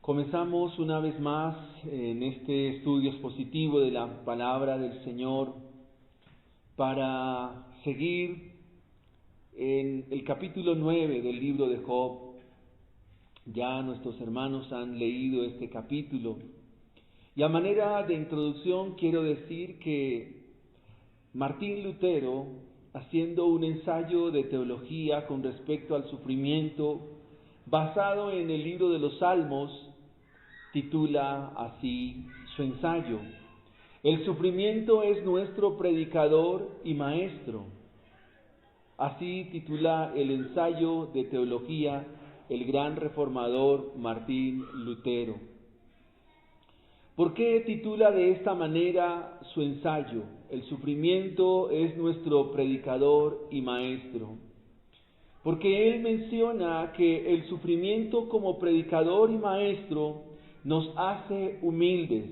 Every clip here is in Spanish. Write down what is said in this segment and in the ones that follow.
Comenzamos una vez más en este estudio expositivo de la palabra del Señor para seguir en el capítulo 9 del libro de Job. Ya nuestros hermanos han leído este capítulo y a manera de introducción quiero decir que Martín Lutero, haciendo un ensayo de teología con respecto al sufrimiento basado en el libro de los Salmos, titula así su ensayo: El sufrimiento es nuestro predicador y maestro. Así titula el ensayo de teología el gran reformador Martín Lutero. ¿Por qué titula de esta manera su ensayo? El sufrimiento es nuestro predicador y maestro. Porque él menciona que el sufrimiento como predicador y maestro nos hace humildes.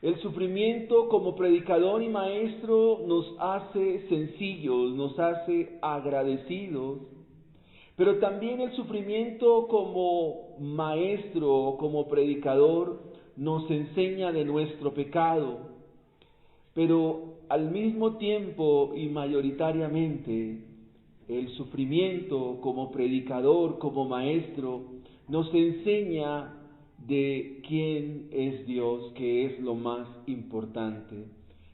El sufrimiento como predicador y maestro nos hace sencillos, nos hace agradecidos. Pero también el sufrimiento como maestro, como predicador, nos enseña de nuestro pecado. Pero al mismo tiempo y mayoritariamente, el sufrimiento como predicador, como maestro, nos enseña de quién es Dios, que es lo más importante.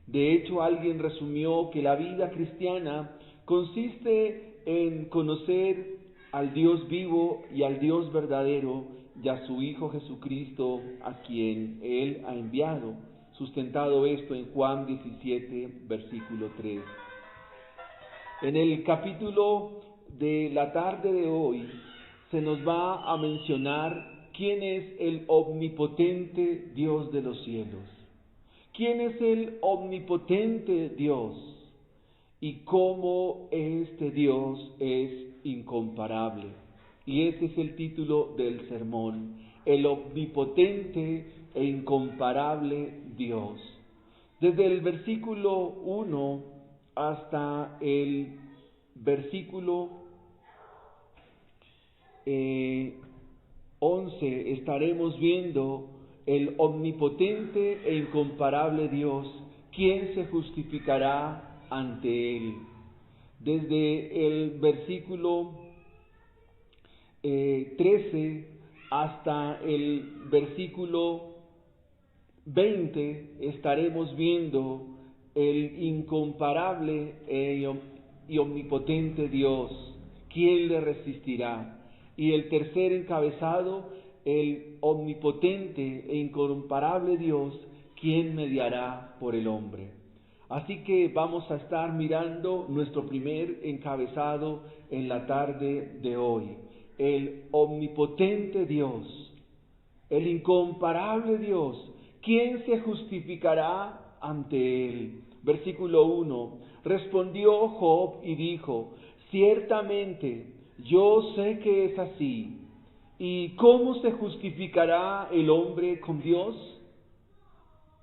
De hecho, alguien resumió que la vida cristiana consiste en conocer al Dios vivo y al Dios verdadero y a su Hijo Jesucristo, a quien Él ha enviado, sustentado esto en Juan 17, versículo 3. En el capítulo de la tarde de hoy se nos va a mencionar quién es el omnipotente Dios de los cielos. ¿Quién es el omnipotente Dios? Y cómo este Dios es incomparable. Y ese es el título del sermón: el omnipotente e incomparable Dios. Desde el versículo 1 hasta el versículo 11 estaremos viendo el omnipotente e incomparable Dios, quien se justificará ante Él. Desde el versículo 13 hasta el versículo 20 estaremos viendo el incomparable y omnipotente Dios, ¿quién le resistirá? Y el tercer encabezado, el omnipotente e incomparable Dios, ¿quién mediará por el hombre? Así que vamos a estar mirando nuestro primer encabezado en la tarde de hoy: el omnipotente Dios, el incomparable Dios, ¿quién se justificará ante Él? Versículo 1, respondió Job y dijo: ciertamente yo sé que es así. ¿Y cómo se justificará el hombre con Dios?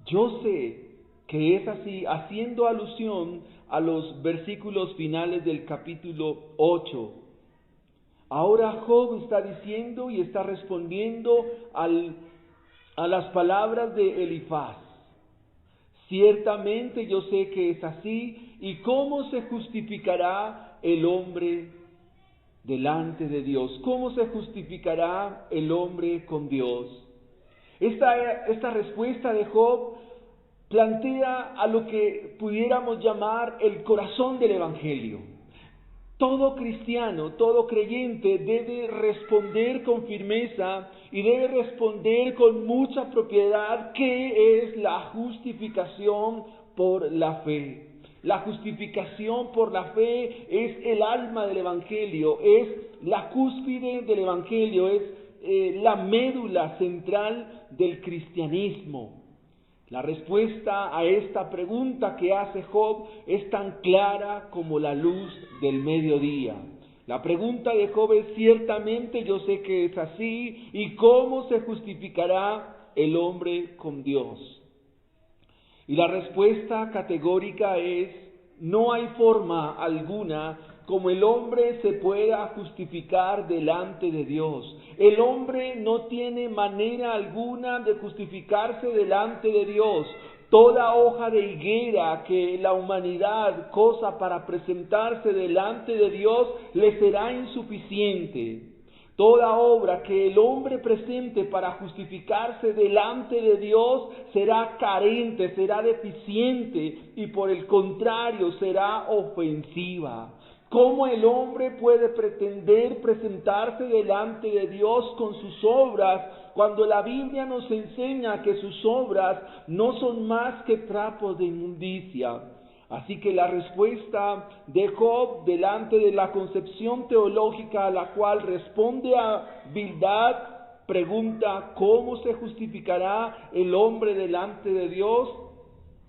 Yo sé que es así, haciendo alusión a los versículos finales del capítulo 8. Ahora Job está diciendo y está respondiendo a las palabras de Elifaz. Ciertamente yo sé que es así. ¿Y cómo se justificará el hombre delante de Dios? ¿Cómo se justificará el hombre con Dios? Esta respuesta de Job plantea a lo que pudiéramos llamar el corazón del Evangelio. Todo cristiano, todo creyente debe responder con firmeza y debe responder con mucha propiedad qué es la justificación por la fe. La justificación por la fe es el alma del Evangelio, es la cúspide del Evangelio, es la médula central del cristianismo. La respuesta a esta pregunta que hace Job es tan clara como la luz del mediodía. La pregunta de Job es: ciertamente yo sé que es así. ¿Y cómo se justificará el hombre con Dios? Y la respuesta categórica es: no hay forma alguna como el hombre se pueda justificar delante de Dios. El hombre no tiene manera alguna de justificarse delante de Dios. Toda hoja de higuera que la humanidad cosa para presentarse delante de Dios le será insuficiente. Toda obra que el hombre presente para justificarse delante de Dios será carente, será deficiente y por el contrario será ofensiva. ¿Cómo el hombre puede pretender presentarse delante de Dios con sus obras cuando la Biblia nos enseña que sus obras no son más que trapos de inmundicia? Así que la respuesta de Job delante de la concepción teológica a la cual responde a Bildad, pregunta ¿cómo se justificará el hombre delante de Dios?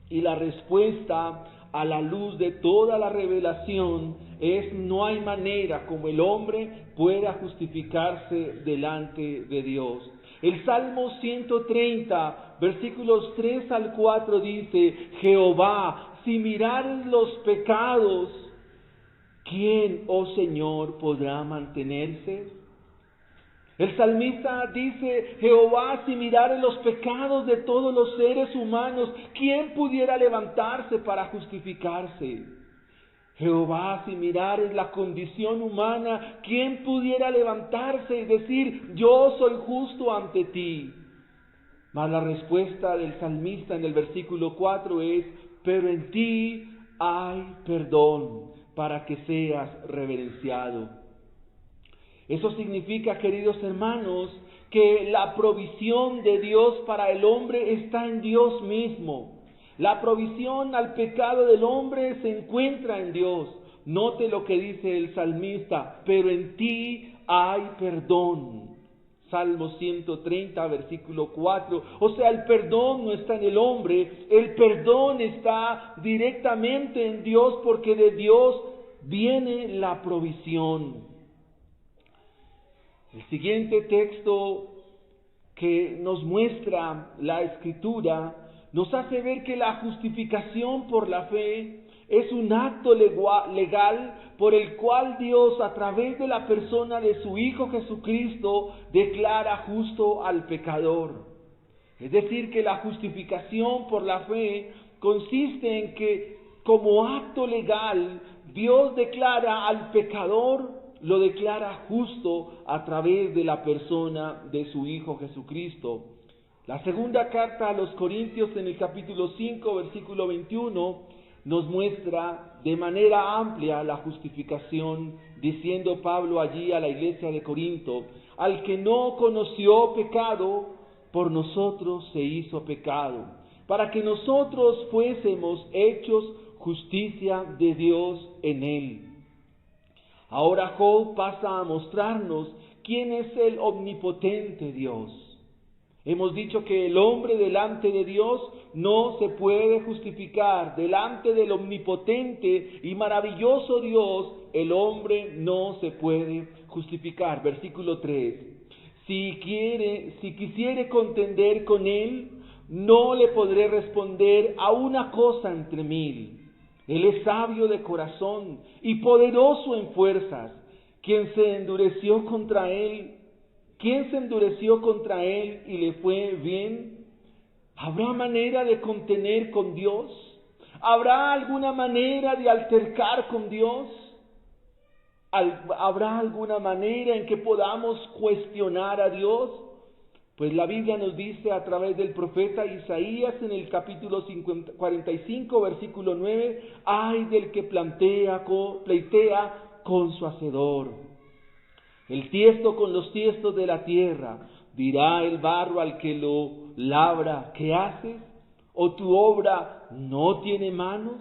Y la respuesta a la luz de toda la revelación es no hay manera como el hombre pueda justificarse delante de Dios. El Salmo 130, versículos 3 al 4 dice: Jehová, si mirares los pecados, ¿quién, oh Señor, podrá mantenerse? El salmista dice: Jehová, si mirares los pecados de todos los seres humanos, ¿quién pudiera levantarse para justificarse? Jehová, si mirares la condición humana, ¿quién pudiera levantarse y decir: yo soy justo ante ti? Mas la respuesta del salmista en el versículo 4 es: pero en ti hay perdón para que seas reverenciado. Eso significa, queridos hermanos, que la provisión de Dios para el hombre está en Dios mismo. La provisión al pecado del hombre se encuentra en Dios. Note lo que dice el salmista: pero en ti hay perdón. Salmo 130, versículo 4. O sea, el perdón no está en el hombre, el perdón está directamente en Dios, porque de Dios viene la provisión. El siguiente texto que nos muestra la Escritura nos hace ver que la justificación por la fe es un acto legal por el cual Dios, a través de la persona de su Hijo Jesucristo, declara justo al pecador. Es decir, que la justificación por la fe consiste en que, como acto legal, Dios declara al pecador, lo declara justo a través de la persona de su Hijo Jesucristo. La segunda carta a los Corintios, en el capítulo 5, versículo 21, nos muestra de manera amplia la justificación, diciendo Pablo allí a la iglesia de Corinto: al que no conoció pecado, por nosotros se hizo pecado, para que nosotros fuésemos hechos justicia de Dios en él. Ahora Job pasa a mostrarnos quién es el omnipotente Dios. Hemos dicho que el hombre delante de Dios no se puede justificar. Delante del omnipotente y maravilloso Dios, el hombre no se puede justificar. Versículo 3. Si quisiere contender con él, no le podré responder a una cosa entre mil. Él es sabio de corazón y poderoso en fuerzas. ¿Quién se endureció contra él y le fue bien? ¿Habrá manera de contener con Dios? ¿Habrá alguna manera de altercar con Dios? ¿Habrá alguna manera en que podamos cuestionar a Dios? Pues la Biblia nos dice a través del profeta Isaías en el capítulo 45, versículo 9: ¡ay del que pleitea con su hacedor! El tiesto con los tiestos de la tierra. Dirá el barro al que lo labra: ¿qué haces? ¿O tu obra no tiene manos?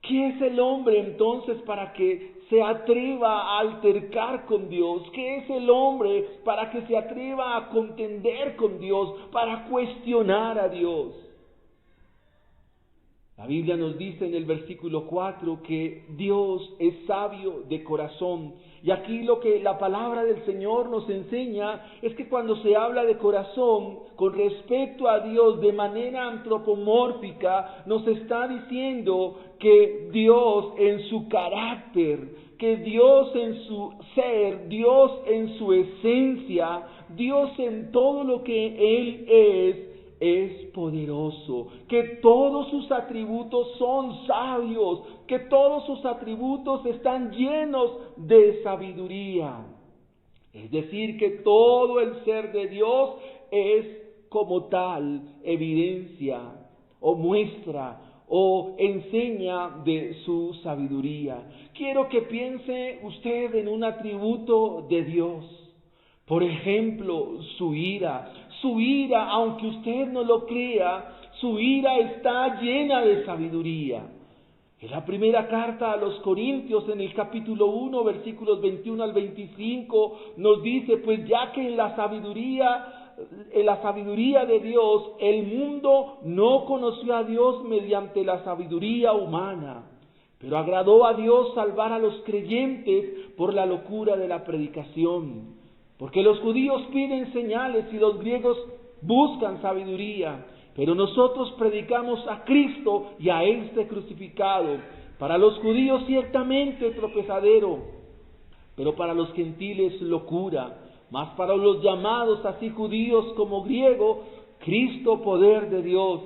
¿Qué es el hombre entonces para que se atreva a altercar con Dios? ¿Qué es el hombre para que se atreva a contender con Dios, para cuestionar a Dios? La Biblia nos dice en el versículo 4 que Dios es sabio de corazón. Y aquí lo que la palabra del Señor nos enseña es que cuando se habla de corazón con respecto a Dios de manera antropomórfica, nos está diciendo que Dios en su carácter, que Dios en su ser, Dios en su esencia, Dios en todo lo que Él es poderoso, que todos sus atributos son sabios, que todos sus atributos están llenos de sabiduría. Es decir, que todo el ser de Dios es como tal evidencia o muestra o enseña de su sabiduría. Quiero que piense usted en un atributo de Dios. Por ejemplo, su ira. Su ira, aunque usted no lo crea, su ira está llena de sabiduría. En la primera carta a los Corintios, en el capítulo 1, versículos 21 al 25, nos dice, pues ya que en la sabiduría de Dios, el mundo no conoció a Dios mediante la sabiduría humana, pero agradó a Dios salvar a los creyentes por la locura de la predicación. Porque los judíos piden señales y los griegos buscan sabiduría, pero nosotros predicamos a Cristo y a este crucificado. Para los judíos ciertamente tropezadero, pero para los gentiles locura, mas para los llamados así judíos como griegos, Cristo poder de Dios.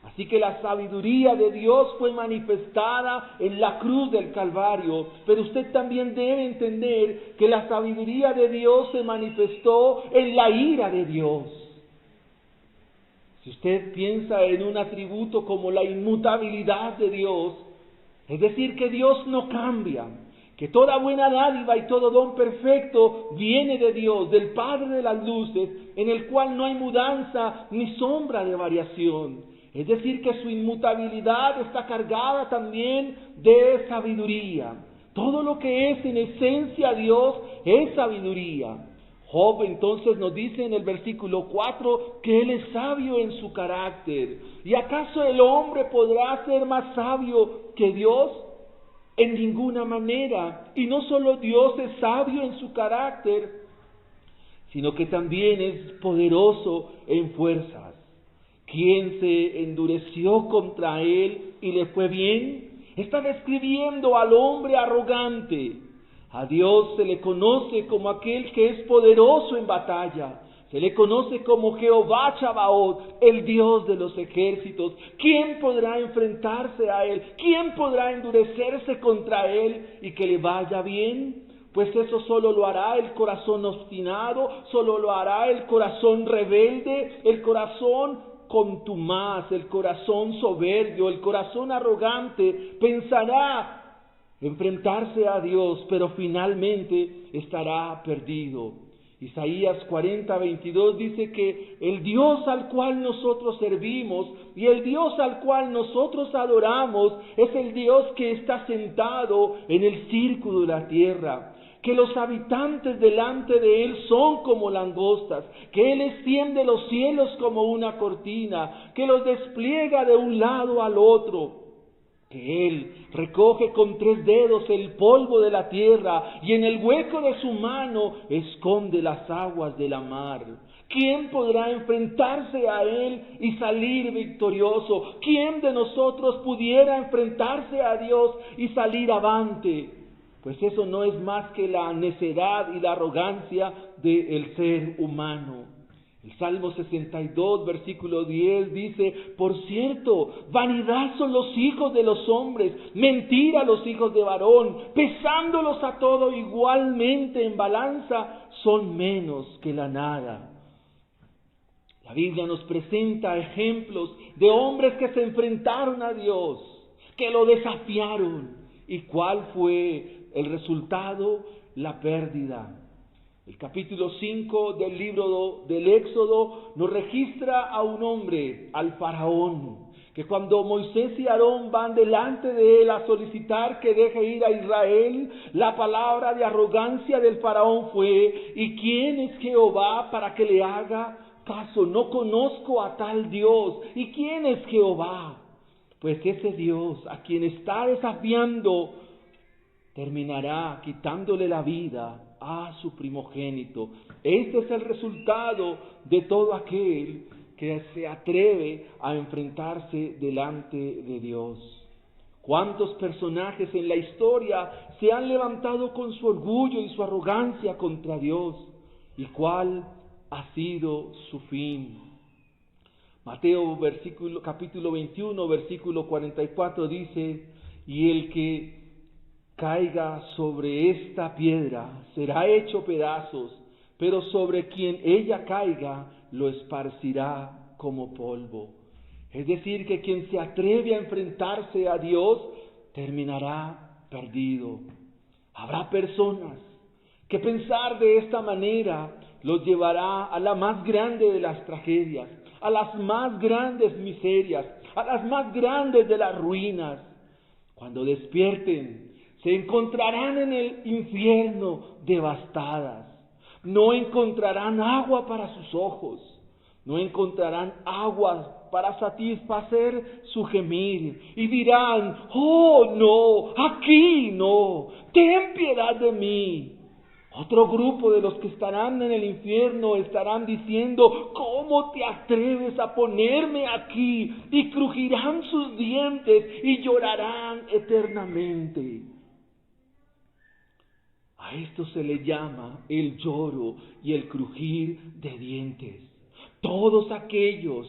Así que la sabiduría de Dios fue manifestada en la cruz del Calvario, pero usted también debe entender que la sabiduría de Dios se manifestó en la ira de Dios. Si usted piensa en un atributo como la inmutabilidad de Dios, es decir, que Dios no cambia, que toda buena dádiva y todo don perfecto viene de Dios, del Padre de las luces, en el cual no hay mudanza ni sombra de variación. Es decir, que su inmutabilidad está cargada también de sabiduría. Todo lo que es en esencia Dios es sabiduría. Job entonces nos dice en el versículo 4 que él es sabio en su carácter. ¿Y acaso el hombre podrá ser más sabio que Dios? En ninguna manera. Y no solo Dios es sabio en su carácter, sino que también es poderoso en fuerzas. ¿Quién se endureció contra él y le fue bien? Está describiendo al hombre arrogante. A Dios se le conoce como aquel que es poderoso en batalla. Se le conoce como Jehová Chabaot, el Dios de los ejércitos. ¿Quién podrá enfrentarse a él? ¿Quién podrá endurecerse contra él y que le vaya bien? Pues eso solo lo hará el corazón obstinado, solo lo hará el corazón rebelde, el corazón contumaz, el corazón soberbio, el corazón arrogante. Pensará enfrentarse a Dios, pero finalmente estará perdido. Isaías 40:22 dice que el Dios al cual nosotros servimos y el Dios al cual nosotros adoramos es el Dios que está sentado en el círculo de la tierra, que los habitantes delante de Él son como langostas, que Él extiende los cielos como una cortina, que los despliega de un lado al otro, que Él recoge con 3 dedos el polvo de la tierra y en el hueco de su mano esconde las aguas de la mar. ¿Quién podrá enfrentarse a Él y salir victorioso? ¿Quién de nosotros pudiera enfrentarse a Dios y salir avante? Pues eso no es más que la necedad y la arrogancia del ser humano. El Salmo 62, versículo 10 dice, por cierto, vanidad son los hijos de los hombres, mentira los hijos de varón, pesándolos a todo igualmente en balanza, son menos que la nada. La Biblia nos presenta ejemplos de hombres que se enfrentaron a Dios, que lo desafiaron. ¿Y cuál fue el resultado? La pérdida. El capítulo 5 del libro del Éxodo nos registra a un hombre, al faraón, que cuando Moisés y Aarón van delante de él a solicitar que deje ir a Israel, la palabra de arrogancia del faraón fue, ¿y quién es Jehová para que le haga caso? No conozco a tal Dios. ¿Y quién es Jehová? Pues ese Dios a quien está desafiando terminará quitándole la vida a su primogénito. Este es el resultado de todo aquel que se atreve a enfrentarse delante de Dios. ¿Cuántos personajes en la historia se han levantado con su orgullo y su arrogancia contra Dios? ¿Y cuál ha sido su fin? Mateo capítulo 21, versículo 44 dice: y el que caiga sobre esta piedra será hecho pedazos, pero sobre quien ella caiga lo esparcirá como polvo. Es decir, que quien se atreve a enfrentarse a Dios terminará perdido. Habrá personas que pensar de esta manera los llevará a la más grande de las tragedias, a las más grandes miserias, a las más grandes de las ruinas. Cuando despierten, se encontrarán en el infierno devastadas. No encontrarán agua para sus ojos, no encontrarán agua para satisfacer su gemir, y dirán: oh no, aquí no, ten piedad de mí. Otro grupo de los que estarán en el infierno estarán diciendo: ¿cómo te atreves a ponerme aquí? Y crujirán sus dientes y llorarán eternamente. A esto se le llama el lloro y el crujir de dientes. Todos aquellos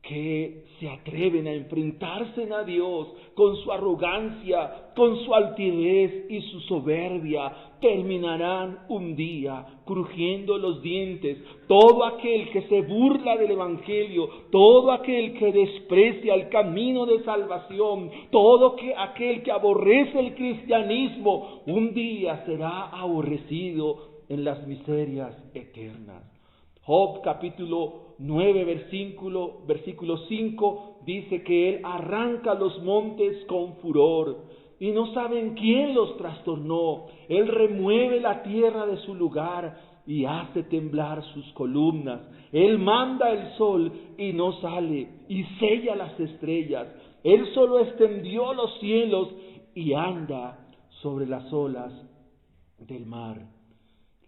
que se atreven a enfrentarse a Dios con su arrogancia, con su altivez y su soberbia, terminarán un día crujiendo los dientes. Todo aquel que se burla del Evangelio, todo aquel que desprecia el camino de salvación, aquel que aborrece el cristianismo, un día será aborrecido en las miserias eternas. Job capítulo 9 versículo 5 dice que él arranca los montes con furor y no saben quién los trastornó. Él remueve la tierra de su lugar y hace temblar sus columnas. Él manda el sol y no sale, y sella las estrellas. Él solo extendió los cielos y anda sobre las olas del mar.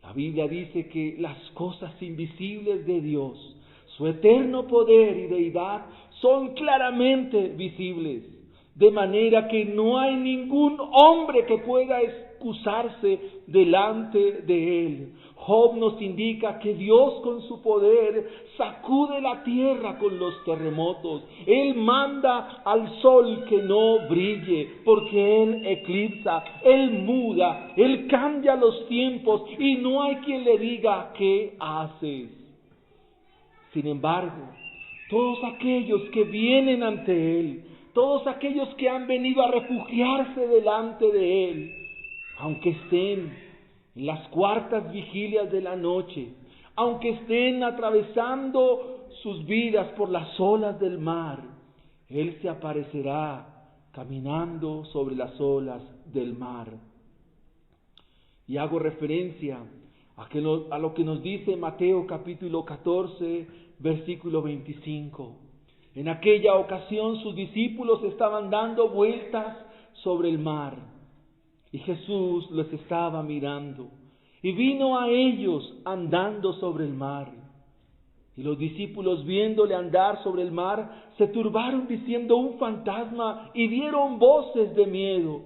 La Biblia dice que las cosas invisibles de Dios, su eterno poder y deidad, son claramente visibles, de manera que no hay ningún hombre que pueda excusarse delante de él. Job nos indica que Dios con su poder sacude la tierra con los terremotos. Él manda al sol que no brille, porque Él eclipsa, Él muda, Él cambia los tiempos y no hay quien le diga: ¿qué haces? Sin embargo, todos aquellos que vienen ante Él, todos aquellos que han venido a refugiarse delante de Él, aunque estén en las cuartas vigilias de la noche, aunque estén atravesando sus vidas por las olas del mar, Él se aparecerá caminando sobre las olas del mar. Y hago referencia a lo que nos dice Mateo capítulo 14, versículo 25. En aquella ocasión sus discípulos estaban dando vueltas sobre el mar, y Jesús los estaba mirando, y vino a ellos andando sobre el mar. Y los discípulos, viéndole andar sobre el mar, se turbaron diciendo: un fantasma, y dieron voces de miedo.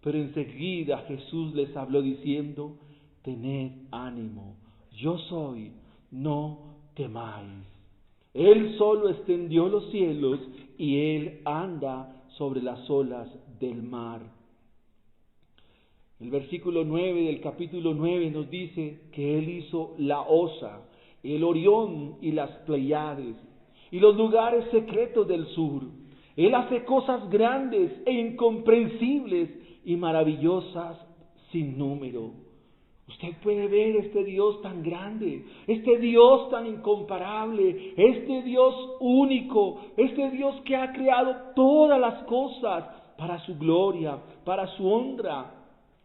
Pero enseguida Jesús les habló diciendo: tened ánimo, yo soy, no temáis. Él solo extendió los cielos y Él anda sobre las olas del mar. El versículo 9 del capítulo 9 nos dice que Él hizo la Osa, el Orión y las Pleiades, y los lugares secretos del sur. Él hace cosas grandes e incomprensibles y maravillosas sin número. Usted puede ver este Dios tan grande, este Dios tan incomparable, este Dios único, este Dios que ha creado todas las cosas para su gloria, para su honra.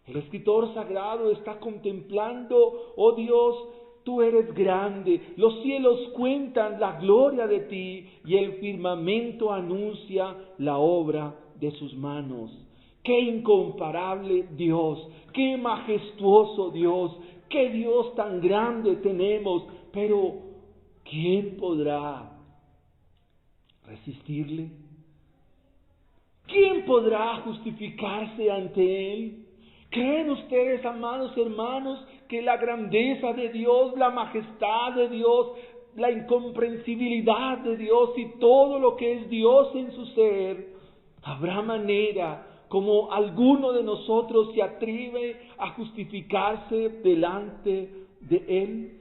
El escritor sagrado está contemplando: oh Dios, tú eres grande, los cielos cuentan la gloria de ti y el firmamento anuncia la obra de sus manos. ¡Qué incomparable Dios! ¡Qué majestuoso Dios! ¡Qué Dios tan grande tenemos! Pero ¿quién podrá resistirle? ¿quién podrá justificarse ante Él? ¿Creen ustedes, amados hermanos, que la grandeza de Dios, la majestad de Dios, la incomprensibilidad de Dios y todo lo que es Dios en su ser, habrá manera como alguno de nosotros se atreve a justificarse delante de Él?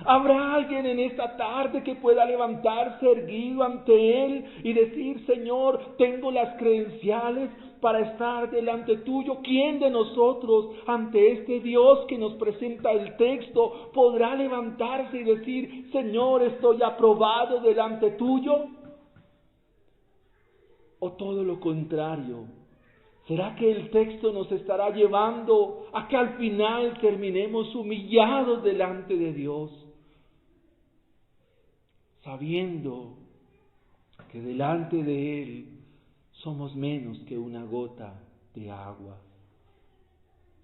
¿Habrá alguien en esta tarde que pueda levantarse erguido ante Él y decir: Señor, tengo las credenciales para estar delante tuyo? ¿Quién de nosotros ante este Dios que nos presenta el texto podrá levantarse y decir: Señor, estoy aprobado delante tuyo? ¿O todo lo contrario? ¿Será que el texto nos estará llevando a que al final terminemos humillados delante de Dios, sabiendo que delante de Él somos menos que una gota de agua,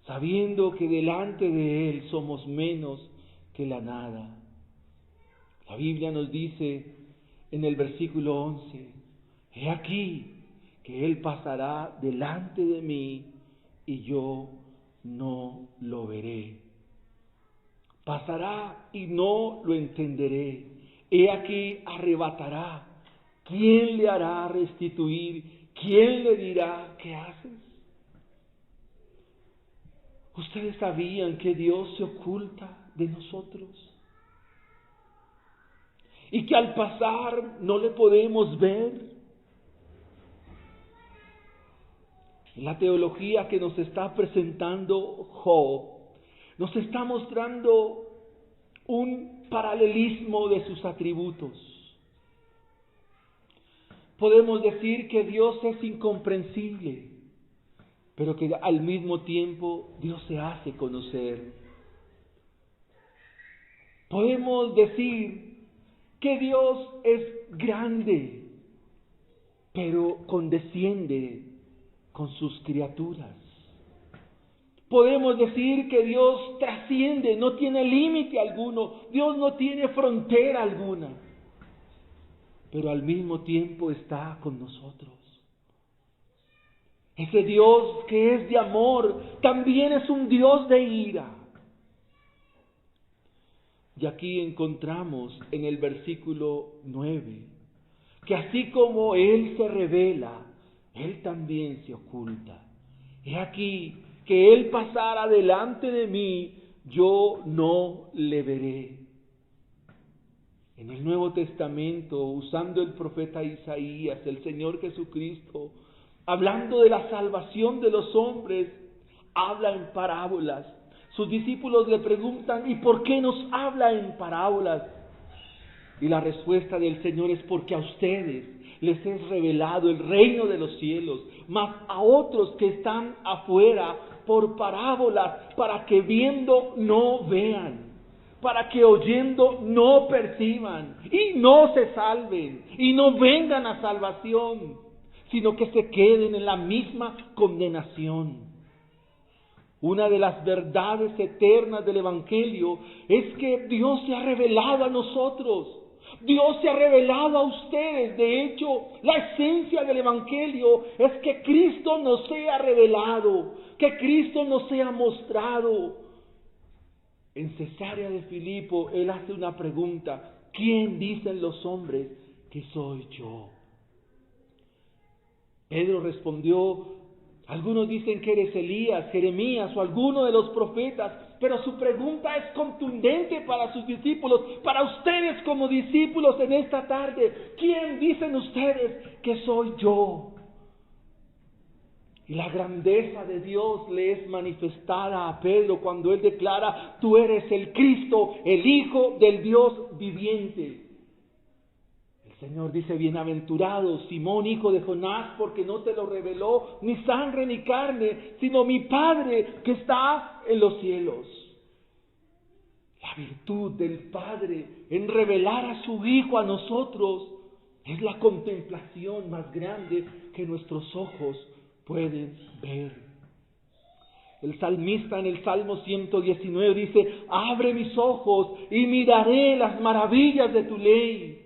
sabiendo que delante de Él somos menos que la nada? La Biblia nos dice en el versículo 11: he aquí que Él pasará delante de mí y yo no lo veré. Pasará y no lo entenderé. He aquí arrebatará. ¿Quién le hará restituir? ¿Quién le dirá: ¿qué haces? ¿Ustedes sabían que Dios se oculta de nosotros? Y que al pasar no le podemos ver. La teología que nos está presentando Job nos está mostrando un paralelismo de sus atributos. Podemos decir que Dios es incomprensible, pero que al mismo tiempo Dios se hace conocer. Podemos decir que Dios es grande, pero condesciende con sus criaturas. Podemos decir que Dios trasciende, no tiene límite alguno, Dios no tiene frontera alguna, pero al mismo tiempo está con nosotros. Ese Dios que es de amor, también es un Dios de ira. Y aquí encontramos en el versículo 9, que así como Él se revela, Él también se oculta. He aquí que Él pasara delante de mí, yo no le veré. En el Nuevo Testamento, usando el profeta Isaías, el Señor Jesucristo, hablando de la salvación de los hombres, habla en parábolas. Sus discípulos le preguntan: ¿y por qué nos habla en parábolas? Y la respuesta del Señor es: porque a ustedes les es revelado el reino de los cielos, mas a otros que están afuera por parábolas, para que viendo no vean, para que oyendo no perciban, y no se salven, y no vengan a salvación, sino que se queden en la misma condenación. Una de las verdades eternas del Evangelio es que Dios se ha revelado a nosotros. Dios se ha revelado a ustedes. De hecho, la esencia del Evangelio es que Cristo nos sea revelado, que Cristo nos sea mostrado. En Cesarea de Filipo, él hace una pregunta: ¿quién dicen los hombres que soy yo? Pedro respondió: algunos dicen que eres Elías, Jeremías o alguno de los profetas. Pero su pregunta es contundente para sus discípulos, para ustedes como discípulos en esta tarde: ¿quién dicen ustedes que soy yo? Y la grandeza de Dios le es manifestada a Pedro cuando él declara: tú eres el Cristo, el Hijo del Dios viviente. El Señor dice: bienaventurado Simón, hijo de Jonás, porque no te lo reveló ni sangre ni carne, sino mi Padre que está en los cielos. La virtud del Padre en revelar a su Hijo a nosotros es la contemplación más grande que nuestros ojos pueden ver. El salmista en el Salmo 119 dice: abre mis ojos y miraré las maravillas de tu ley.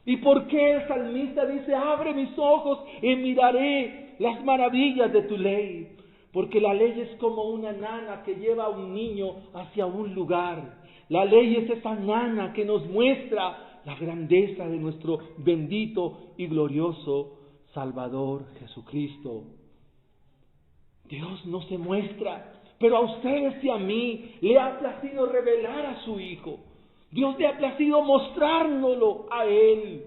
¿Y por qué el salmista dice: abre mis ojos y miraré las maravillas de tu ley, porque la ley es como una nana que lleva a un niño hacia un lugar. La ley es esa nana que nos muestra la grandeza de nuestro bendito y glorioso Salvador Jesucristo. Dios no se muestra, pero a ustedes y a mí le ha placido revelar a su Hijo. Dios le ha placido mostrárnoslo a Él.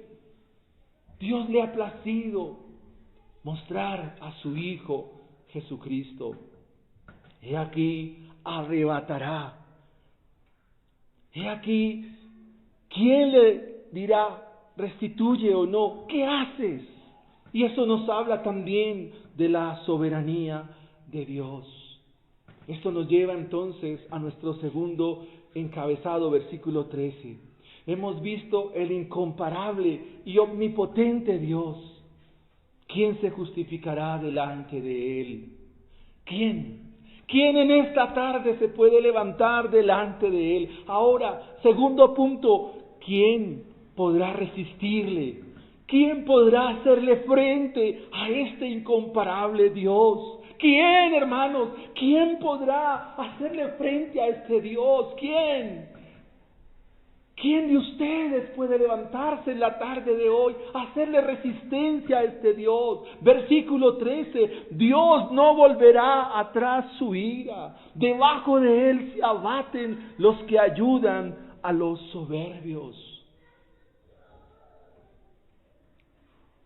Dios le ha placido mostrar a su Hijo Jesucristo. He aquí, arrebatará. He aquí, ¿quién le dirá, restituye o no? ¿Qué haces? Y eso nos habla también de la soberanía de Dios. Esto nos lleva entonces a nuestro segundo encabezado, versículo 13. Hemos visto el incomparable y omnipotente Dios. ¿Quién se justificará delante de Él? ¿Quién? ¿Quién en esta tarde se puede levantar delante de Él? Ahora, segundo punto, ¿quién podrá resistirle? ¿Quién podrá hacerle frente a este incomparable Dios? ¿Quién, hermanos? ¿Quién podrá hacerle frente a este Dios? ¿Quién? ¿Quién de ustedes puede levantarse en la tarde de hoy a hacerle resistencia a este Dios? Versículo 13, Dios no volverá atrás su ira. Debajo de Él se abaten los que ayudan a los soberbios.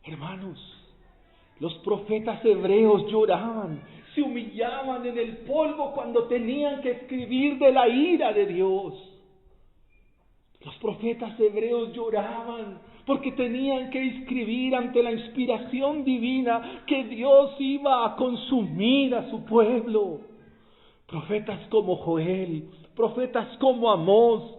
Hermanos, los profetas hebreos lloraban, se humillaban en el polvo cuando tenían que escribir de la ira de Dios. Los profetas hebreos lloraban porque tenían que escribir ante la inspiración divina que Dios iba a consumir a su pueblo. Profetas como Joel, profetas como Amós,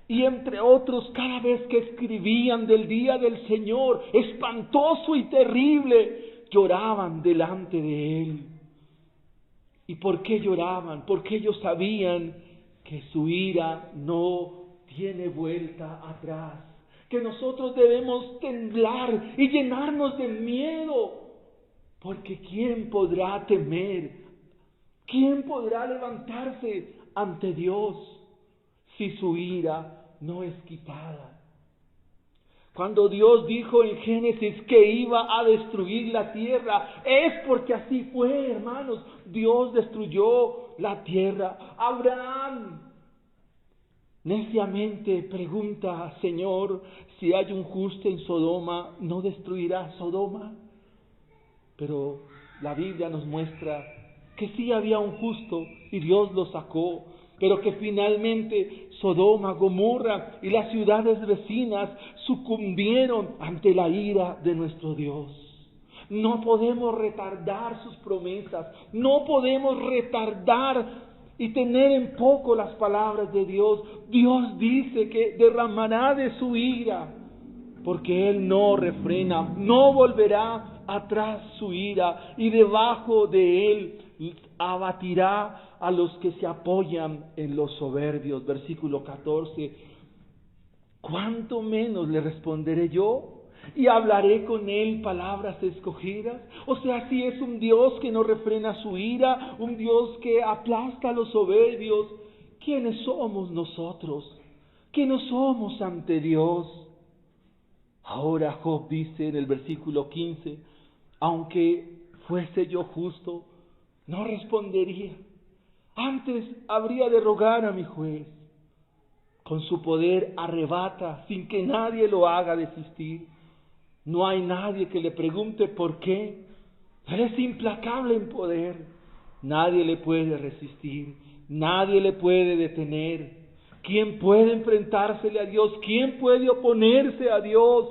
y entre otros, cada vez que escribían del día del Señor, espantoso y terrible, lloraban delante de Él. ¿Y por qué lloraban? Porque ellos sabían que su ira no tiene vuelta atrás, que nosotros debemos temblar y llenarnos de miedo, porque ¿quién podrá temer? ¿Quién podrá levantarse ante Dios si su ira no es quitada? Cuando Dios dijo en Génesis que iba a destruir la tierra, es porque así fue, hermanos. Dios destruyó la tierra. Abraham neciamente pregunta, Señor, si hay un justo en Sodoma, ¿no destruirá Sodoma? Pero la Biblia nos muestra que sí había un justo y Dios lo sacó, pero que finalmente Sodoma, Gomorra y las ciudades vecinas sucumbieron ante la ira de nuestro Dios. No podemos retardar sus promesas, no podemos retardar y tener en poco las palabras de Dios. Dios dice que derramará de su ira, porque Él no refrena, no volverá atrás su ira, y debajo de Él abatirá a los que se apoyan en los soberbios. Versículo 14, ¿cuánto menos le responderé yo? Y hablaré con Él palabras escogidas. O sea, si es un Dios que no refrena su ira, un Dios que aplasta a los soberbios, ¿quiénes somos nosotros? ¿Quiénes somos ante Dios? Ahora Job dice en el versículo 15, aunque fuese yo justo, no respondería. Antes habría de rogar a mi juez. Con su poder arrebata sin que nadie lo haga desistir. No hay nadie que le pregunte por qué. Él es implacable en poder. Nadie le puede resistir. Nadie le puede detener. ¿Quién puede enfrentársele a Dios? ¿Quién puede oponerse a Dios?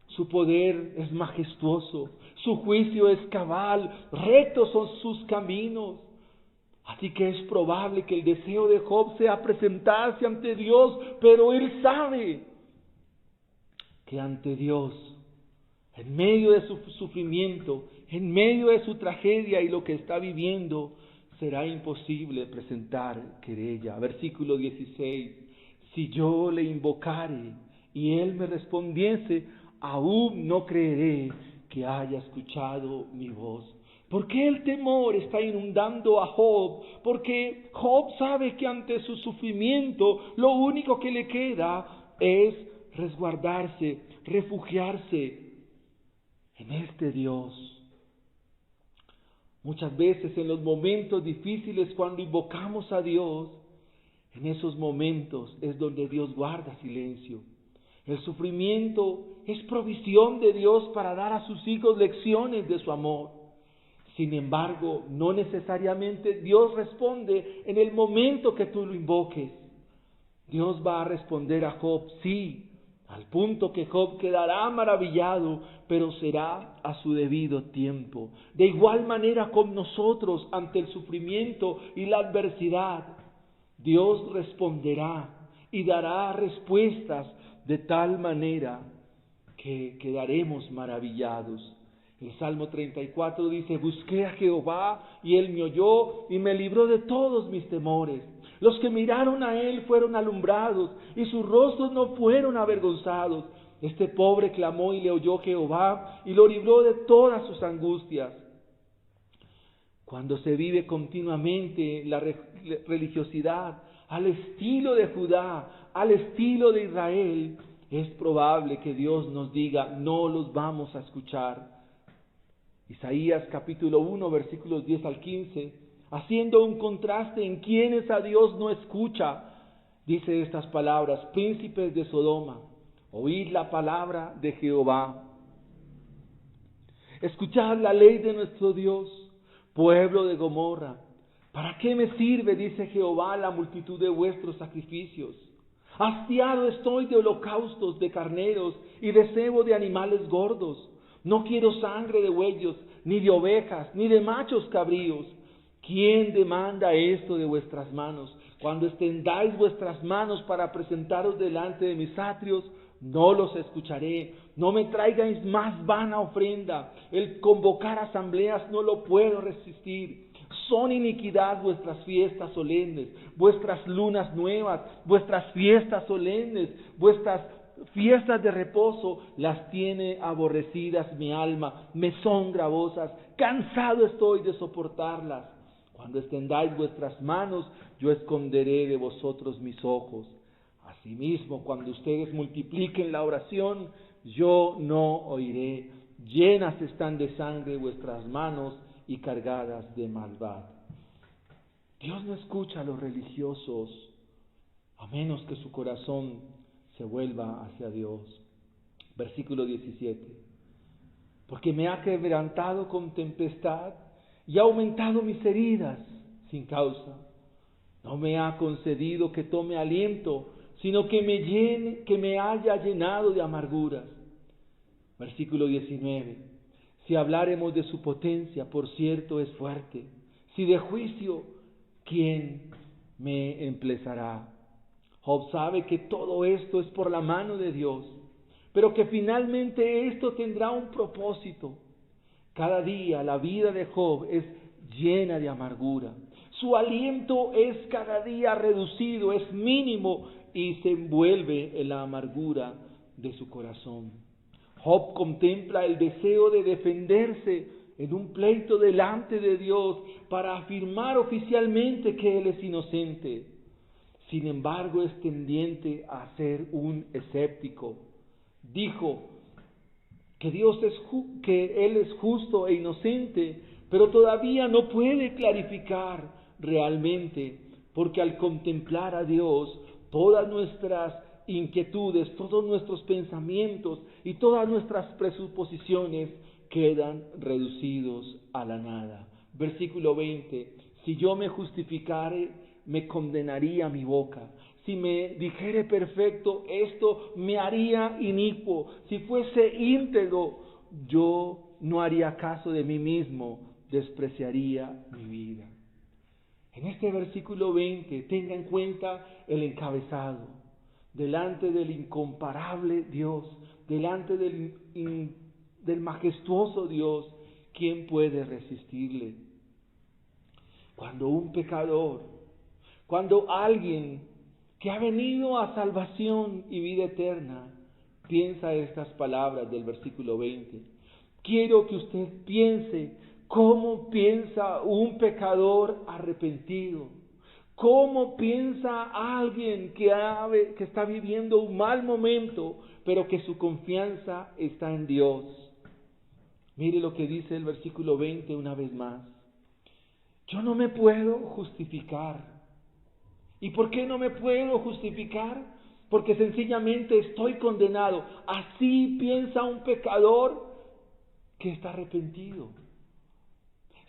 Su poder es majestuoso. Su juicio es cabal. Rectos son sus caminos. Así que es probable que el deseo de Job sea presentarse ante Dios, pero él sabe que ante Dios, en medio de su sufrimiento, en medio de su tragedia y lo que está viviendo, será imposible presentar querella. Versículo 16, si yo le invocare y él me respondiese, aún no creeré que haya escuchado mi voz. ¿Por qué el temor está inundando a Job? Porque Job sabe que ante su sufrimiento lo único que le queda es resguardarse, refugiarse en este Dios. Muchas veces en los momentos difíciles, cuando invocamos a Dios, en esos momentos es donde Dios guarda silencio. El sufrimiento es provisión de Dios para dar a sus hijos lecciones de su amor. Sin embargo, no necesariamente Dios responde en el momento que tú lo invoques. Dios va a responder a Job, sí, al punto que Job quedará maravillado, pero será a su debido tiempo. De igual manera con nosotros ante el sufrimiento y la adversidad, Dios responderá y dará respuestas de tal manera que quedaremos maravillados. El Salmo 34 dice, busqué a Jehová y Él me oyó y me libró de todos mis temores. Los que miraron a Él fueron alumbrados y sus rostros no fueron avergonzados. Este pobre clamó y le oyó Jehová y lo libró de todas sus angustias. Cuando se vive continuamente la religiosidad al estilo de Judá, al estilo de Israel, es probable que Dios nos diga, no los vamos a escuchar. Isaías capítulo 1, versículos 10 al 15, haciendo un contraste en quienes a Dios no escucha, dice estas palabras, príncipes de Sodoma, oíd la palabra de Jehová. Escuchad la ley de nuestro Dios, pueblo de Gomorra. ¿Para qué me sirve, dice Jehová, la multitud de vuestros sacrificios? Hastiado estoy de holocaustos, de carneros y de cebo de animales gordos. No quiero sangre de bueyes, ni de ovejas, ni de machos cabríos. ¿Quién demanda esto de vuestras manos? Cuando extendáis vuestras manos para presentaros delante de mis atrios, no los escucharé. No me traigáis más vana ofrenda. El convocar asambleas no lo puedo resistir. Son iniquidad vuestras fiestas solemnes, vuestras lunas nuevas, vuestras fiestas solemnes, vuestras fiestas de reposo, las tiene aborrecidas mi alma, me son gravosas, cansado estoy de soportarlas. Cuando extendáis vuestras manos, yo esconderé de vosotros mis ojos. Asimismo, cuando ustedes multipliquen la oración, yo no oiré. Llenas están de sangre vuestras manos y cargadas de maldad. Dios no escucha a los religiosos, a menos que su corazón se vuelva hacia Dios. Versículo 17. Porque me ha quebrantado con tempestad y ha aumentado mis heridas sin causa. No me ha concedido que tome aliento, sino que me haya llenado de amarguras. Versículo 19. Si habláremos de su potencia, por cierto es fuerte. Si de juicio, ¿quién me emplazará? Job sabe que todo esto es por la mano de Dios, pero que finalmente esto tendrá un propósito. Cada día la vida de Job es llena de amargura. Su aliento es cada día reducido, es mínimo y se envuelve en la amargura de su corazón. Job contempla el deseo de defenderse en un pleito delante de Dios para afirmar oficialmente que él es inocente. Sin embargo, es tendiente a ser un escéptico. Dijo que que él es justo e inocente, pero todavía no puede clarificar realmente, porque al contemplar a Dios, todas nuestras inquietudes, todos nuestros pensamientos y todas nuestras presuposiciones quedan reducidos a la nada. Versículo 20. Si yo me justificare, me condenaría mi boca. Si me dijere perfecto, esto me haría inicuo. Si fuese íntegro, yo no haría caso de mí mismo, despreciaría mi vida. En este versículo 20, tenga en cuenta el encabezado. Delante del incomparable Dios, delante del majestuoso Dios, ¿quién puede resistirle? Cuando un pecador, cuando alguien que ha venido a salvación y vida eterna, piensa estas palabras del versículo 20, quiero que usted piense cómo piensa un pecador arrepentido. ¿Cómo piensa alguien que está viviendo un mal momento, pero que su confianza está en Dios? Mire lo que dice el versículo 20 una vez más. Yo no me puedo justificar. ¿Y por qué no me puedo justificar? Porque sencillamente estoy condenado. Así piensa un pecador que está arrepentido.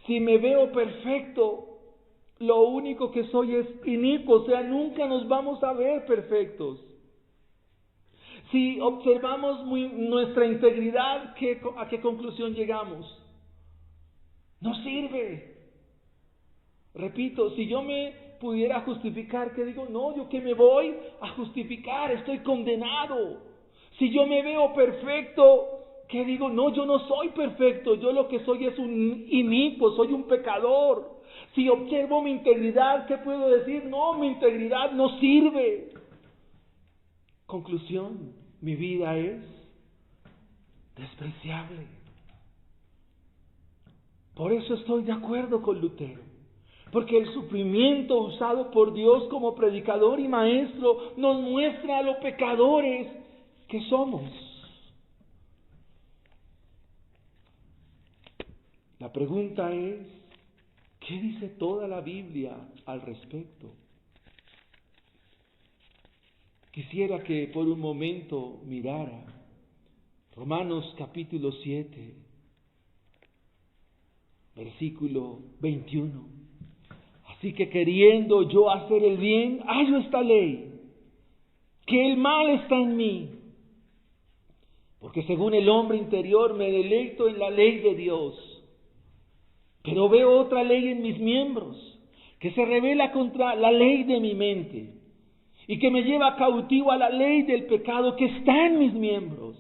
Si me veo perfecto, lo único que soy es inicuo, o sea, nunca nos vamos a ver perfectos. Si observamos nuestra integridad, ¿a qué conclusión llegamos? No sirve. Repito, si yo me pudiera justificar, ¿qué digo? No, yo que me voy a justificar, estoy condenado. Si yo me veo perfecto, ¿qué digo? No, yo no soy perfecto, yo lo que soy es un inicuo, soy un pecador. Si observo mi integridad, ¿qué puedo decir? No, mi integridad no sirve. Conclusión, mi vida es despreciable. Por eso estoy de acuerdo con Lutero, porque el sufrimiento usado por Dios como predicador y maestro nos muestra a los pecadores que somos. La pregunta es, ¿qué dice toda la Biblia al respecto? Quisiera que por un momento mirara Romanos capítulo 7, versículo 21. Así que queriendo yo hacer el bien, hallo esta ley, que el mal está en mí. Porque según el hombre interior me deleito en la ley de Dios. Pero veo otra ley en mis miembros, que se revela contra la ley de mi mente, y que me lleva cautivo a la ley del pecado que está en mis miembros.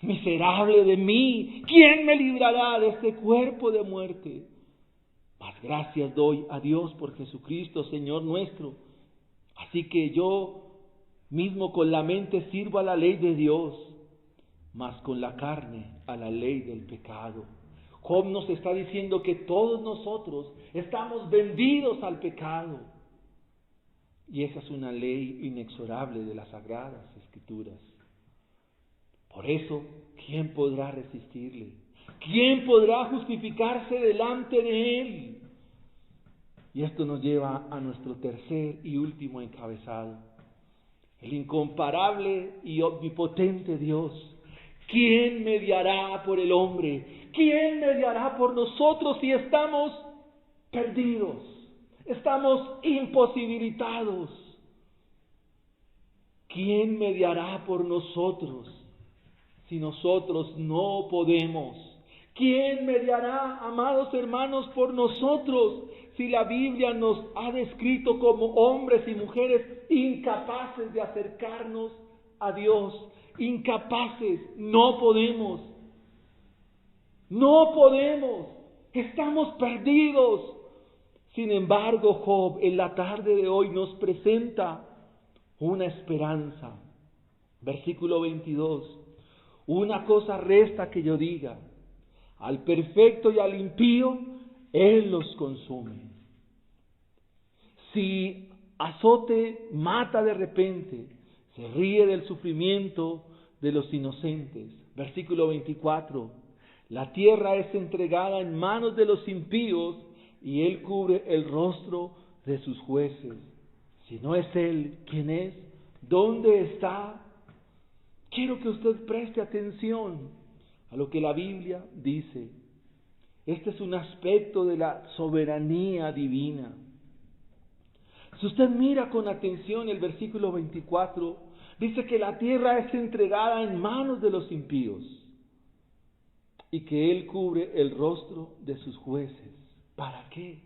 Miserable de mí, ¿quién me librará de este cuerpo de muerte? Mas gracias doy a Dios por Jesucristo, Señor nuestro. Así que yo mismo con la mente sirvo a la ley de Dios, mas con la carne a la ley del pecado. Job nos está diciendo que todos nosotros estamos vendidos al pecado. Y esa es una ley inexorable de las Sagradas Escrituras. Por eso, ¿quién podrá resistirle? ¿Quién podrá justificarse delante de Él? Y esto nos lleva a nuestro tercer y último encabezado. El incomparable y omnipotente Dios. ¿Quién mediará por el hombre? ¿Quién mediará por nosotros si estamos perdidos? Estamos imposibilitados. ¿Quién mediará por nosotros si nosotros no podemos? ¿Quién mediará, amados hermanos, por nosotros si la Biblia nos ha descrito como hombres y mujeres incapaces de acercarnos a Dios? Incapaces, no podemos. No podemos. Estamos perdidos. Sin embargo, Job en la tarde de hoy nos presenta una esperanza. Versículo 22. Una cosa resta que yo diga: al perfecto y al impío, Él los consume. Si azote mata de repente, se ríe del sufrimiento de los inocentes. Versículo 24. La tierra es entregada en manos de los impíos, y Él cubre el rostro de sus jueces. Si no es Él, ¿quién es? ¿Dónde está? Quiero que usted preste atención a lo que la Biblia dice. Este es un aspecto de la soberanía divina. Si usted mira con atención el versículo 24, dice que la tierra es entregada en manos de los impíos y que Él cubre el rostro de sus jueces. ¿Para qué?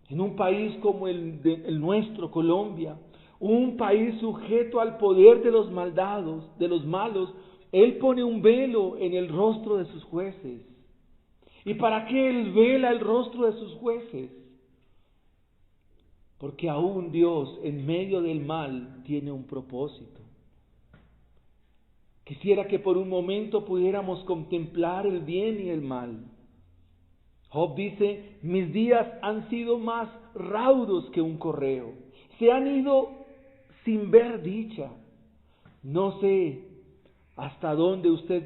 En un país como el nuestro, Colombia, un país sujeto al poder de los maldados, de los malos, Él pone un velo en el rostro de sus jueces. ¿Y para qué Él vela el rostro de sus jueces? Porque aún Dios, en medio del mal, tiene un propósito. Quisiera que por un momento pudiéramos contemplar el bien y el mal. Job dice, mis días han sido más raudos que un correo. Se han ido sin ver dicha. No sé hasta dónde usted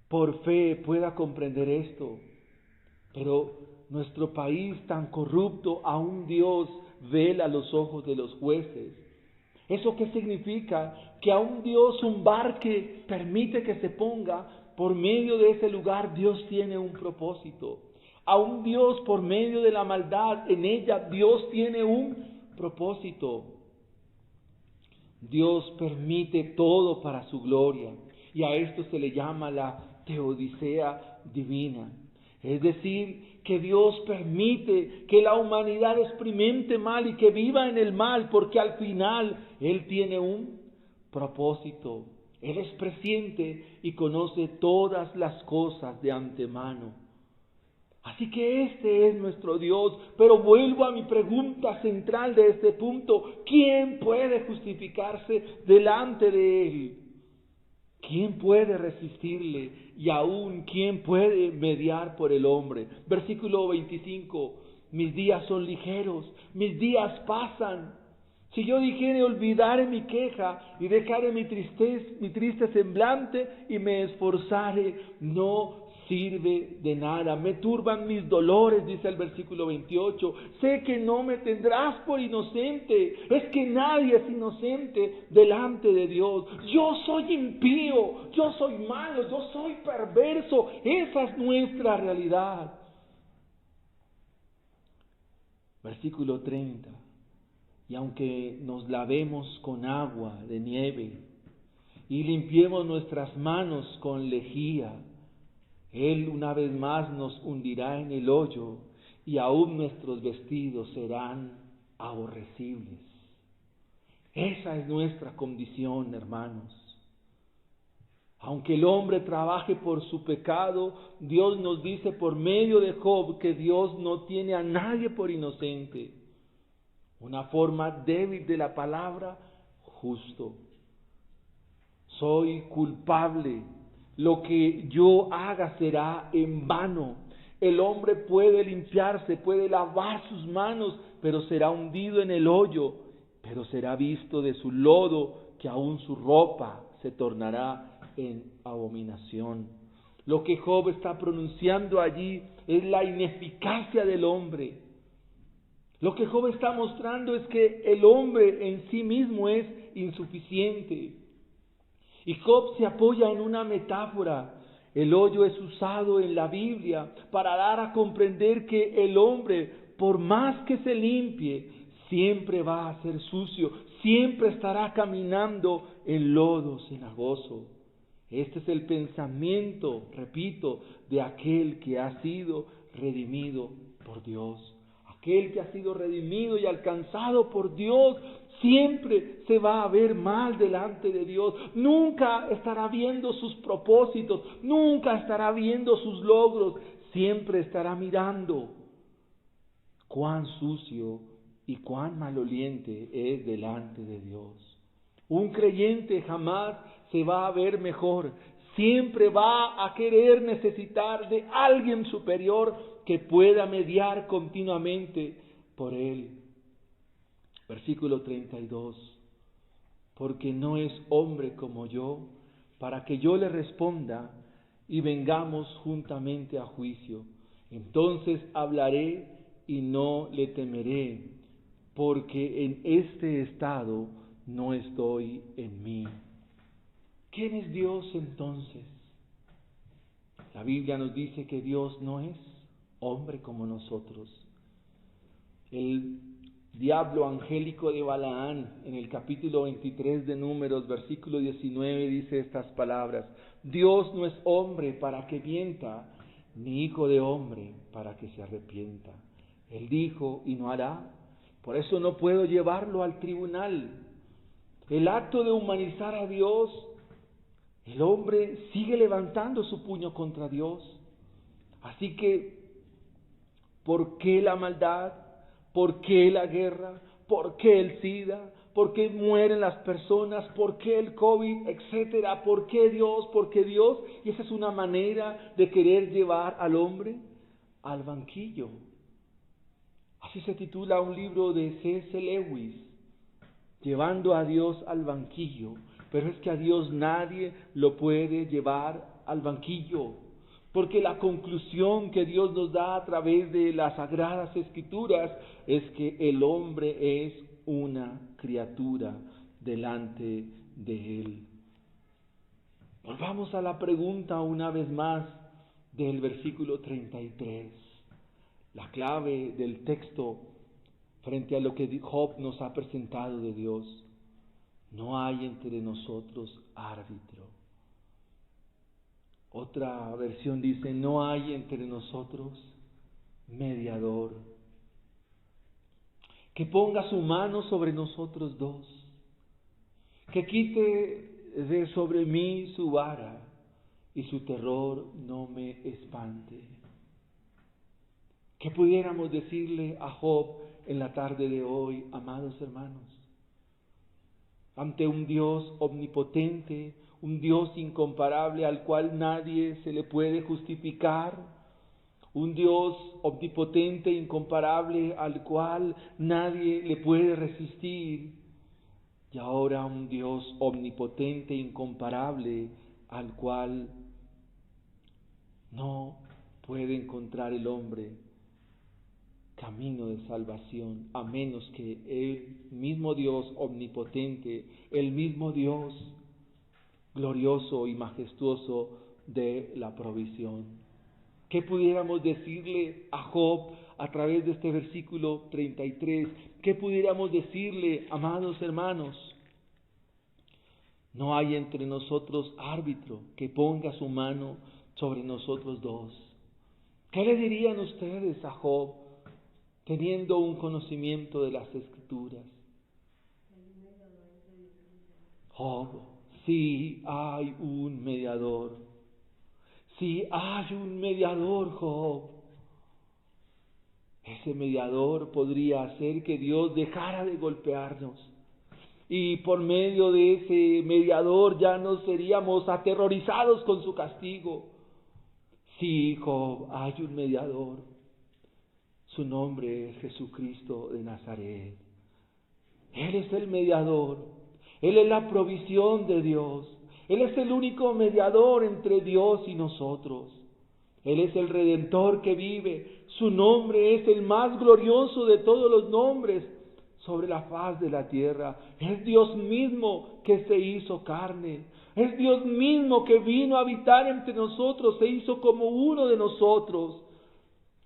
por fe pueda comprender esto, pero nuestro país tan corrupto, aún Dios vela los ojos de los jueces. ¿Eso qué significa? Que aún Dios, un bar que permite que se ponga, por medio de ese lugar Dios tiene un propósito. Aún Dios, por medio de la maldad en ella, Dios tiene un propósito. Dios permite todo para su gloria, y a esto se le llama la teodicea divina. Es decir, que Dios permite que la humanidad experimente mal y que viva en el mal, porque al final Él tiene un propósito. Él es presciente y conoce todas las cosas de antemano. Así que este es nuestro Dios, pero vuelvo a mi pregunta central de este punto: ¿quién puede justificarse delante de Él? ¿Quién puede resistirle? Y aún, ¿quién puede mediar por el hombre? Versículo 25, mis días son ligeros, mis días pasan. Si yo dijere olvidaré mi queja y dejaré mi triste semblante y me esforzare, no sirve de nada. Me turban mis dolores, dice el versículo 28. Sé que no me tendrás por inocente. Es que nadie es inocente delante de Dios. Yo soy impío, yo soy malo, yo soy perverso. Esa es nuestra realidad. Versículo 30. Y aunque nos lavemos con agua de nieve y limpiemos nuestras manos con lejía, Él una vez más nos hundirá en el hoyo y aún nuestros vestidos serán aborrecibles. Esa es nuestra condición, hermanos. Aunque el hombre trabaje por su pecado, Dios nos dice por medio de Job que Dios no tiene a nadie por inocente. Una forma débil de la palabra, justo. Soy culpable. Lo que yo haga será en vano. El hombre puede limpiarse, puede lavar sus manos, pero será hundido en el hoyo, pero será visto de su lodo, que aún su ropa se tornará en abominación. Lo que Job está pronunciando allí es la ineficacia del hombre. Lo que Job está mostrando es que el hombre en sí mismo es insuficiente. Y Job se apoya en una metáfora. El hoyo es usado en la Biblia para dar a comprender que el hombre, por más que se limpie, siempre va a ser sucio, siempre estará caminando en lodo cenagoso. Este es el pensamiento, repito, de aquel que ha sido redimido por Dios. Aquel que ha sido redimido y alcanzado por Dios siempre se va a ver mal delante de Dios. Nunca estará viendo sus propósitos, nunca estará viendo sus logros. Siempre estará mirando cuán sucio y cuán maloliente es delante de Dios. Un creyente jamás se va a ver mejor. Siempre va a querer necesitar de alguien superior que pueda mediar continuamente por él. Versículo 32. Porque no es hombre como yo, para que yo le responda y vengamos juntamente a juicio. Entonces hablaré y no le temeré, porque en este estado no estoy en mí. ¿Quién es Dios entonces? La Biblia nos dice que Dios no es hombre como nosotros. El diablo angélico de Balaán, en el capítulo 23 de Números, versículo 19, dice estas palabras: Dios no es hombre para que mienta, ni hijo de hombre para que se arrepienta. Él dijo y no hará, por eso no puedo llevarlo al tribunal. El acto de humanizar a Dios, el hombre sigue levantando su puño contra Dios. Así que, ¿por qué la maldad? ¿Por qué la guerra? ¿Por qué el SIDA? ¿Por qué mueren las personas? ¿Por qué el COVID? Etcétera. ¿Por qué Dios? ¿Por qué Dios? Y esa es una manera de querer llevar al hombre al banquillo. Así se titula un libro de C.S. Lewis, Llevando a Dios al banquillo. Pero es que a Dios nadie lo puede llevar al banquillo, porque la conclusión que Dios nos da a través de las Sagradas Escrituras es que el hombre es una criatura delante de Él. Volvamos a la pregunta una vez más del versículo 33. La clave del texto frente a lo que Job nos ha presentado de Dios. No hay entre nosotros árbitro. Otra versión dice, no hay entre nosotros mediador, que ponga su mano sobre nosotros dos, que quite de sobre mí su vara y su terror no me espante. ¿Qué pudiéramos decirle a Job en la tarde de hoy, amados hermanos? Ante un Dios omnipotente, un Dios incomparable al cual nadie se le puede justificar, un Dios omnipotente, incomparable al cual nadie le puede resistir, y ahora un Dios omnipotente, incomparable al cual no puede encontrar el hombre camino de salvación, a menos que el mismo Dios omnipotente, el mismo Dios glorioso y majestuoso de la provisión. ¿Qué pudiéramos decirle a Job a través de este versículo 33? ¿Qué pudiéramos decirle, amados hermanos? No hay entre nosotros árbitro que ponga su mano sobre nosotros dos. ¿Qué le dirían ustedes a Job, teniendo un conocimiento de las Escrituras? Job, sí hay un mediador. Sí hay un mediador, Job. Ese mediador podría hacer que Dios dejara de golpearnos. Y por medio de ese mediador ya no seríamos aterrorizados con su castigo. Sí, Job, hay un mediador. Su nombre es Jesucristo de Nazaret. Él es el mediador. Él es la provisión de Dios. Él es el único mediador entre Dios y nosotros. Él es el Redentor que vive. Su nombre es el más glorioso de todos los nombres sobre la faz de la tierra. Es Dios mismo que se hizo carne. Es Dios mismo que vino a habitar entre nosotros, se hizo como uno de nosotros.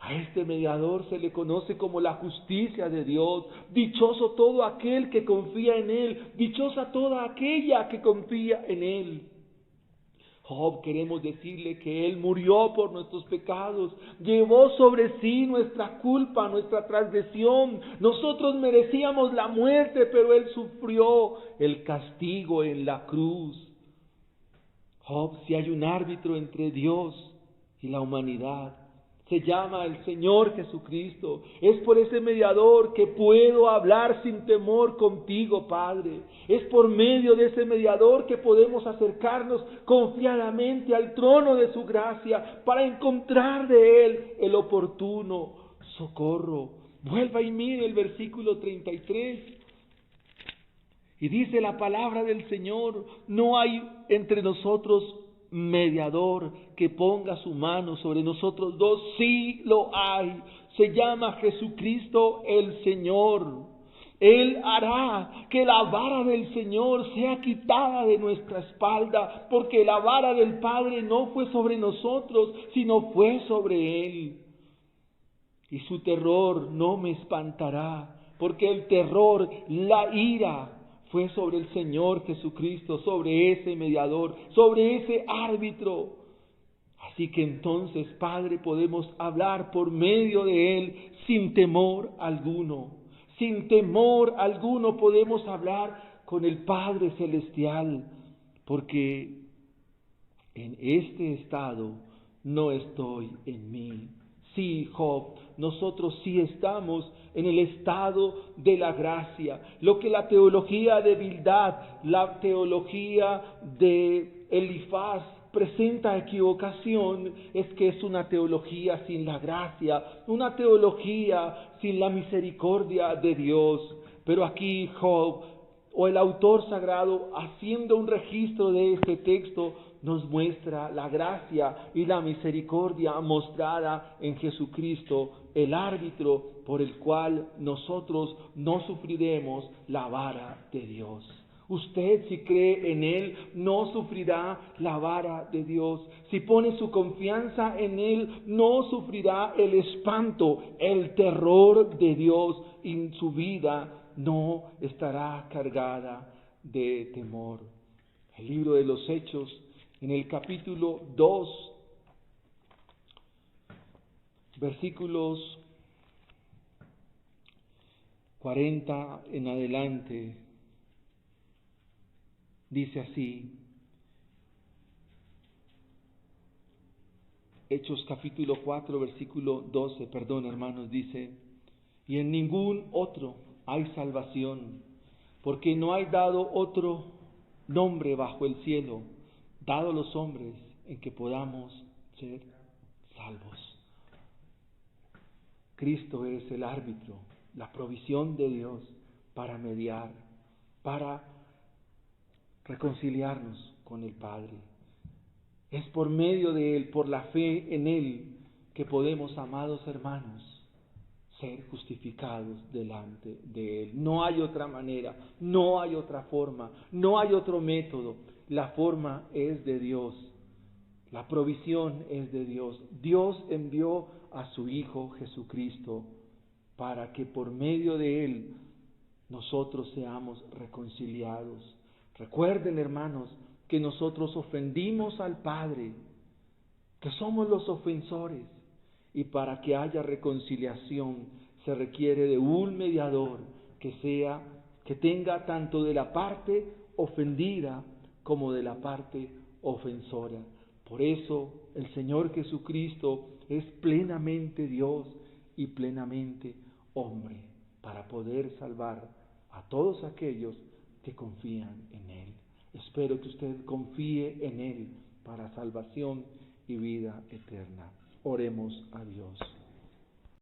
A este mediador se le conoce como la justicia de Dios. Dichoso todo aquel que confía en Él. Dichosa toda aquella que confía en Él. Job, queremos decirle que Él murió por nuestros pecados, llevó sobre sí nuestra culpa, nuestra transgresión. Nosotros merecíamos la muerte, pero Él sufrió el castigo en la cruz. Job, si hay un árbitro entre Dios y la humanidad, se llama el Señor Jesucristo. Es por ese mediador que puedo hablar sin temor contigo, Padre. Es por medio de ese mediador que podemos acercarnos confiadamente al trono de su gracia para encontrar de Él el oportuno socorro. Vuelva y mire el versículo 33. Y dice la palabra del Señor: no hay entre nosotros mediador que ponga su mano sobre nosotros dos. Sí lo hay. Se llama Jesucristo el Señor. Él hará que la vara del Señor sea quitada de nuestra espalda, porque la vara del Padre no fue sobre nosotros, sino fue sobre Él. Y su terror no me espantará, porque el terror, la ira, fue sobre el Señor Jesucristo, sobre ese mediador, sobre ese árbitro. Así que entonces, Padre, podemos hablar por medio de Él sin temor alguno. Sin temor alguno podemos hablar con el Padre Celestial, porque en este estado no estoy en mí, Sí, Job, nosotros sí estamos en el estado de la gracia. Lo que la teología de Bildad, la teología de Elifaz presenta equivocación, es que es una teología sin la gracia, una teología sin la misericordia de Dios. Pero aquí Job, o el autor sagrado, haciendo un registro de este texto, nos muestra la gracia y la misericordia mostrada en Jesucristo, el árbitro por el cual nosotros no sufriremos la vara de Dios. Usted, si cree en Él, no sufrirá la vara de Dios. Si pone su confianza en Él, no sufrirá el espanto, el terror de Dios, y su vida no estará cargada de temor. El libro de los Hechos, en el capítulo 2, versículos 40 en adelante, dice así. Hechos capítulo 4, versículo 12, perdón hermanos, dice: y en ningún otro hay salvación, porque no hay dado otro nombre bajo el cielo dado a los hombres en que podamos ser salvos. Cristo es el árbitro, la provisión de Dios para mediar, para reconciliarnos con el Padre. Es por medio de Él, por la fe en Él, que podemos, amados hermanos, ser justificados delante de Él. No hay otra manera, no hay otra forma, no hay otro método. La forma es de Dios, la provisión es de Dios. Dios envió a su Hijo Jesucristo para que por medio de Él nosotros seamos reconciliados. Recuerden, hermanos, que nosotros ofendimos al Padre, que somos los ofensores, y para que haya reconciliación se requiere de un mediador que tenga tanto de la parte ofendida como de la parte ofensora. Por eso el Señor Jesucristo es plenamente Dios y plenamente hombre, para poder salvar a todos aquellos que confían en Él. Espero que usted confíe en Él para salvación y vida eterna. Oremos a Dios.